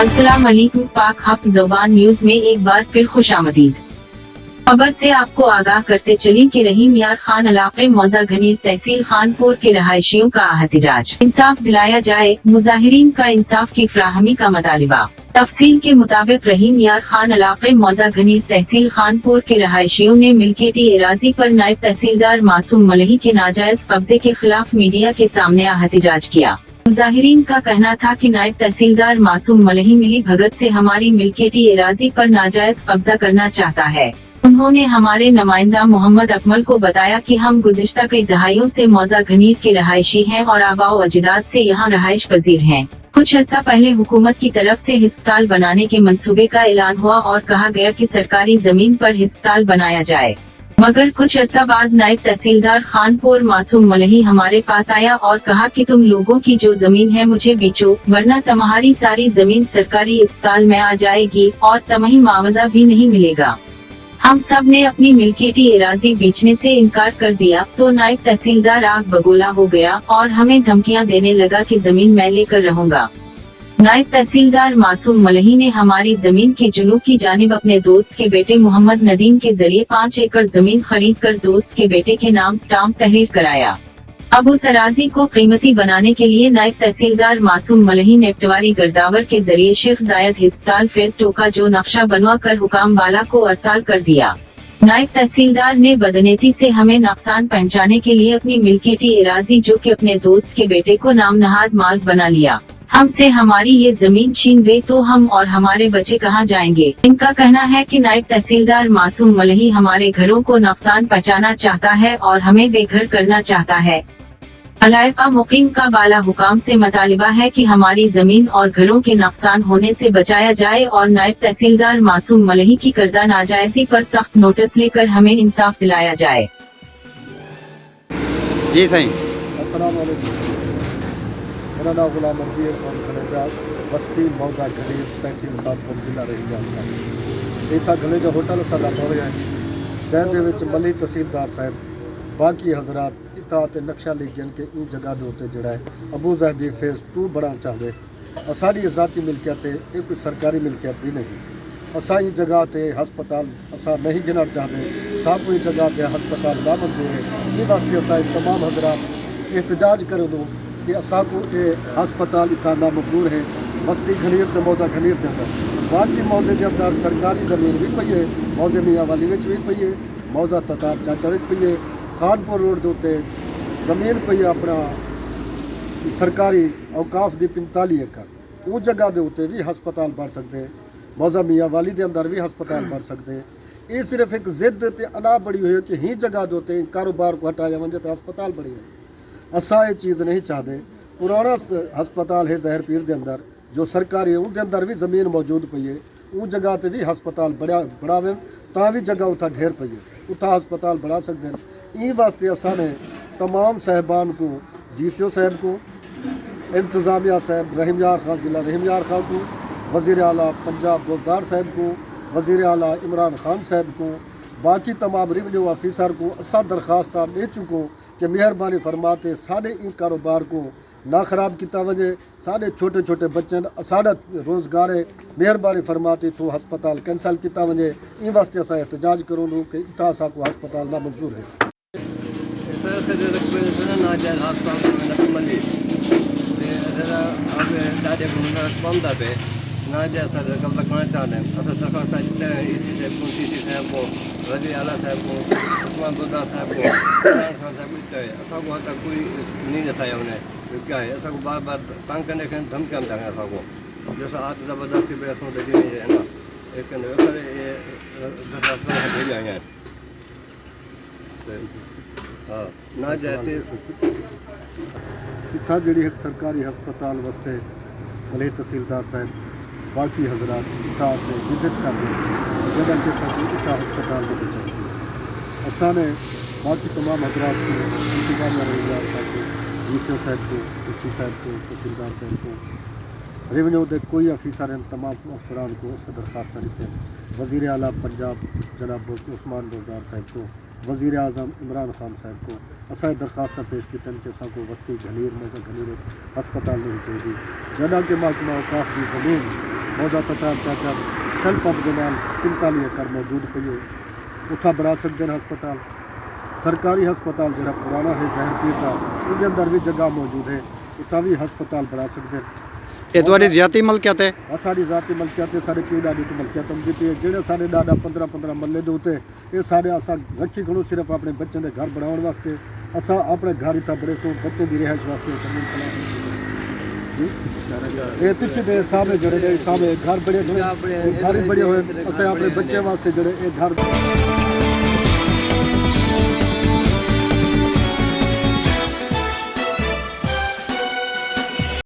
अस्सलाम वालेकुम। पाक हफ्त ज़बान न्यूज में एक बार फिर खुशामदीद। खबर से आपको आगाह करते चलें कि रहीम यार खान इलाके मौजा घनीर तहसील खानपुर के रहायशियों का एहतजाज। इंसाफ दिलाया जाए, मुजाहिरीन का इंसाफ की फराहमी का मुतालिबा। तफसील के मुताबिक रहीम यार खान इलाके मौजा घनीर तहसील खानपुर के रहायशियों ने मिल्कियती एराजी पर नायब तहसीलदार मासूम मलही के नाजायज कब्जे के खिलाफ मीडिया के सामने एहतजाज किया। मुजाहिरीन का कहना था कि नायब तहसीलदार मासूम मलही मिली भगत से हमारी मिल्कियती एराजी पर नाजायज कब्जा करना चाहता है। उन्होंने हमारे नुमाइंदा मोहम्मद अकमल को बताया कि हम गुज़िश्ता कई दहाइयों से मौजा घनीर के रहायशी हैं और आबाओ अजदाद से यहाँ रहाइश पजीर हैं। कुछ अर्सा पहले हुकूमत की तरफ से हिस्पताल बनाने के मंसूबे का ऐलान हुआ और कहा गया कि सरकारी जमीन पर हिस्पताल बनाया जाए, मगर कुछ अर्सा बाद नायब तहसीलदार खानपुर मासूम मलही हमारे पास आया और कहा कि तुम लोगों की जो जमीन है मुझे बेचो, वरना तुम्हारी सारी जमीन सरकारी अस्पताल में आ जाएगी और तुम्हें मुआवजा भी नहीं मिलेगा। हम सब ने अपनी मिल्कियती एराजी बेचने से इनकार कर दिया तो नायब तहसीलदार आग बगोला हो गया और हमें धमकियां देने लगा कि जमीन मैं लेकर रहूंगा। नायब तहसीलदार मासूम मलही ने हमारी जमीन के जुनूब की जानिब अपने दोस्त के बेटे मोहम्मद नदीम के जरिए 5 एकड़ जमीन खरीद कर दोस्त के बेटे के नाम स्टाम्प तहरीर कराया। अब उस अराजी को कीमती बनाने के लिए नायब तहसीलदार मासूम मलही ने पटवारी गर्दावर के जरिए शेख जायद हिस्पताल फेज 2 का जो नक्शा बनवा कर हुकाम वाला को अरसाल कर दिया। नायब तहसीलदार ने बदनीति से हमें नुकसान पहुंचाने के लिए अपनी मिल्कियती एराजी जो कि अपने दोस्त के बेटे को नाम नहाद माल्क बना लिया। हमसे हमारी ये जमीन छीन गई तो हम और हमारे बच्चे कहाँ जाएंगे। इनका कहना है कि नायब तहसीलदार मासूम मलही हमारे घरों को नुकसान पहुंचाना चाहता है और हमें बेघर करना चाहता है। अलाइका मुकीम का बाला हुकाम से मुतालिबा है कि हमारी जमीन और घरों के नुकसान होने से बचाया जाए और नायब तहसीलदार मासूम मलही की करदा नाजायजी पर सख्त नोटिस लेकर हमें इंसाफ दिलाया जाए। जी सही। अस्सलाम वालेकुम। मेरा नाम गुलाम अनवीर और खनजात बस्ती मौजा घनीर तहसील खानपुर जिला रही इतना गले जो होटल साडा पवे है जैसे विच मलही तहसीलदार साहब बाकी हजरात इतना नक्शा लिखन के इन जगह के उत्ते जोड़ा है अबू ज़हबी फेज 2 बनाना चाहते। साड़ी ज़ाती मिल्कियत है, ये कोई सरकारी मिल्कियत भी नहीं। असा इस जगह से हस्पताल असा नहीं गिना चाहते, सब कोई जगह से हस्पताल ना मंजूर है। इस वास्ते असा तमाम हजरात एहतजाज करो दो कि असा को ये हस्पताल इतना नामंजूर है। बस्ती घनीर तो मौजा घनीर के अंदर बाकी मौजे के अंदर सरकारी जमीन भी पई है, मौजे मियाँ वाली भी पई है, मौजा ततार चाचड़ पई है, खानपुर रोड के उत्ते जमीन पई अपना सरकारी औकाफ की 45 एकड़ उस जगह के उत्ते भी हस्पताल बन सकते, मौजा मियाँ वाली के अंदर भी हस्पताल बन सकते। ये सिर्फ एक जिद ते अना बड़ी हुई है कि ही जगह के उत्ते कारोबार को हटाया वजे तो हस्पताल बनी है। असा ये चीज़ नहीं चाहते। पुराना हस्पताल है जहर पीर के अंदर जो सरकारी है उनके अंदर भी जमीन मौजूद पई है, उस जगह पर भी हस्पताल बढ़ावे ता भी जगह उतना ढेर पई है, उतना हस्पताल बढ़ा सकते हैं। ई वास्ते असा ने तमाम साहबान को DCO साहब को, इंतज़ामिया साहब रहीम यार खान जिला रहीम यार खान को, वज़ीर आला पंजाब गुलजार साहब को, वज़ीर आला इमरान खान साहब को, बाकी तमाम रेवेन्यू ऑफिसर को असा दरख्वास्त दे चुको कि मेहरबानी फरमाते साढ़े इन कारोबार को ना खराब किया वजे, साढ़े छोटे छोटे बच्चे साढ़ा रोज़गार है, मेहरबानी फरमाते तो हस्पताल कैंसल किया वजे। इन वास्ते असा एहतजाज करूँ कि इतना असा को हस्पताल ना मंजूर है। क्या है ऐसा को बार बार तंग करने के धमकियाँ देंगे ऐसा को जैसा आज ज़बरदस्ती पे ऐसा दे है ना एक ये दरखास्त भेज आए हैं। हाँ ना जैसे इतना जी एक सरकारी हस्पताल वास्ते मलही तहसीलदार साहब बाकी हजरात इतना विजिट कर रहे जगह के साथ इतना हस्पताल के चाहिए। असा ने बाकी तमाम हजरात को इंतजामिया रोजगार साहब को DCO साहब को DC साहब को तहसीलदार साहब को रेवेन्यू के कोई अफीसर हैं तमाम अफसरान को उसका दरख्वास्त देते हैं। वज़ीर आला पंजाब जनाब उस्मान बुज़दार साहब को, वज़ीर आज़म इमरान खान साहब को असा दरख्वास्त पेश की कि असा को बस्ती घनीर मौजा घनीर हस्पताल नहीं चाहिए। जना के महकमा औकाफ की ज़मीन मौजा ततार चाचा शैल पंप के नाल 45 एकड़ मौजूद पई है उत्था बना सकते हैं हस्पताल। सरकारी हस्पताल जो पुराना है जहर पीर का उसके अंदर भी जगह मौजूद है उत्था भी हस्पताल बना सकते हैं। ये तुम्हारी ज़ाती मलकियत है? साड़ी ज़ाती मलकियत है सारे प्यू डाडी की मलकियत होंदी पई है जेड़े सारे डाडा 15 मरले दे उत्ते ये सारे असा रखी खड़ो सिर्फ अपने बच्चों के घर बनाने वास्ते असा अपने घर इतना बड़े तो बच्चे की रिहाइश वास्ते जमीन जी ये पिछले दे सामने जड़े सामने घर बड़े घर बड़े हुए असा अपने बच्चे वास्ते जड़े ये घर